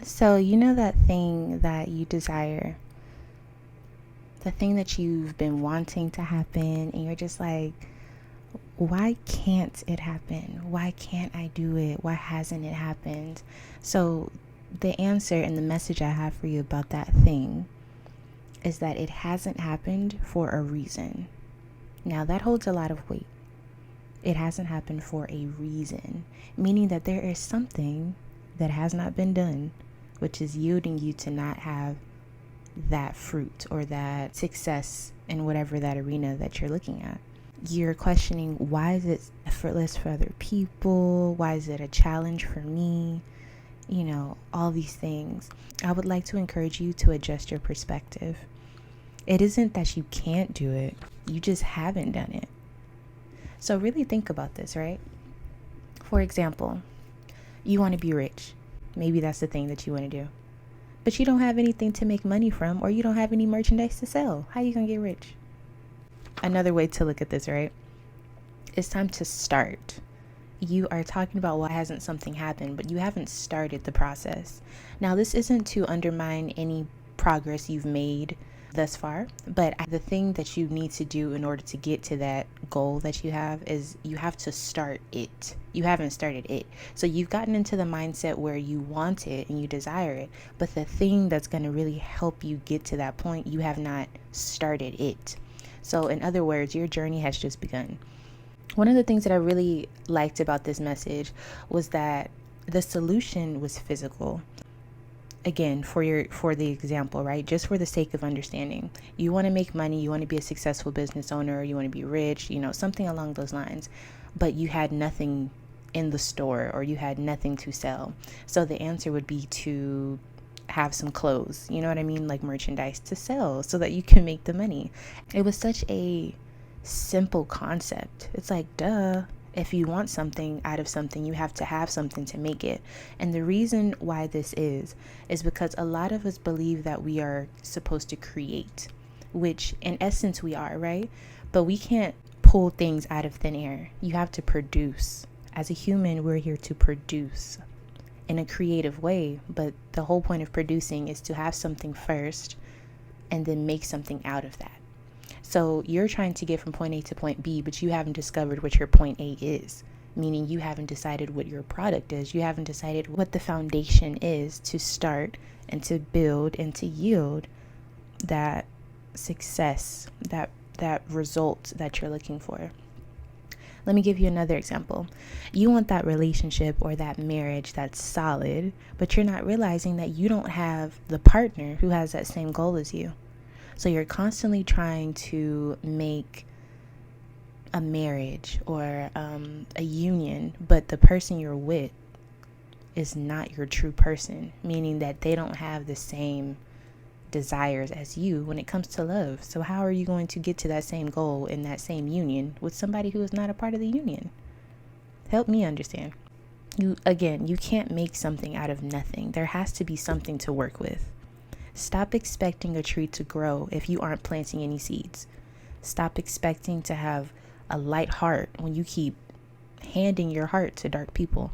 So, you know that thing that you desire, the thing that you've been wanting to happen, and you're just like, why can't it happen? Why can't I do it? Why hasn't it happened? So, the answer and the message I have for you about that thing is that it hasn't happened for a reason. Now, that holds a lot of weight. It hasn't happened for a reason, meaning that there is something that has not been done, which is yielding you to not have that fruit or that success in whatever that arena that you're looking at. You're questioning, why is it effortless for other people? Why is it a challenge for me? All these things. I would like to encourage you to adjust your perspective. It isn't that you can't do it, you just haven't done it. So really think about this, right? For example, you want to be rich. Maybe that's the thing that you want to do. But you don't have anything to make money from, or you don't have any merchandise to sell. How are you going to get rich? Another way to look at this, right? It's time to start. You are talking about why hasn't something happened, but you haven't started the process. Now, this isn't to undermine any progress you've made thus far, but the thing that you need to do in order to get to that goal that you have is you have to start it. You haven't started it. So you've gotten into the mindset where you want it and you desire it, but the thing that's going to really help you get to that point, you have not started it. So in other words, your journey has just begun. One of the things that I really liked about this message was that the solution was physical. Again, for the example, right? Just for the sake of understanding. You want to make money, you want to be a successful business owner, you want to be rich, something along those lines. But you had nothing in the store, or you had nothing to sell. So the answer would be to have some clothes, you know what I mean? Like merchandise to sell so that you can make the money. It was such a simple concept. It's like, duh. If you want something out of something, you have to have something to make it. And the reason why this is because a lot of us believe that we are supposed to create, which in essence we are, right? But we can't pull things out of thin air. You have to produce. As a human, we're here to produce in a creative way. But the whole point of producing is to have something first and then make something out of that. So you're trying to get from point A to point B, but you haven't discovered what your point A is, meaning you haven't decided what your product is. You haven't decided what the foundation is to start and to build and to yield that success, that result that you're looking for. Let me give you another example. You want that relationship or that marriage that's solid, but you're not realizing that you don't have the partner who has that same goal as you. So you're constantly trying to make a marriage or a union, but the person you're with is not your true person, meaning that they don't have the same desires as you when it comes to love. So how are you going to get to that same goal in that same union with somebody who is not a part of the union? Help me understand. You can't make something out of nothing. There has to be something to work with. Stop expecting a tree to grow if you aren't planting any seeds. Stop expecting to have a light heart when you keep handing your heart to dark people.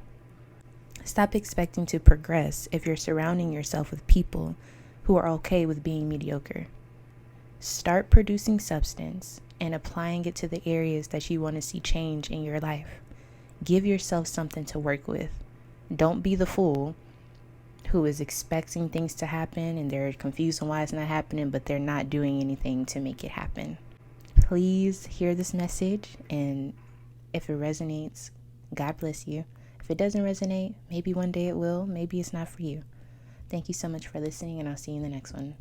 Stop expecting to progress if you're surrounding yourself with people who are okay with being mediocre. Start producing substance and applying it to the areas that you want to see change in your life. Give yourself something to work with. Don't be the fool who is expecting things to happen and they're confused on why it's not happening, but they're not doing anything to make it happen. Please hear this message, and if it resonates, God bless you. If it doesn't resonate, maybe one day it will, maybe it's not for you. Thank you so much for listening, and I'll see you in the next one.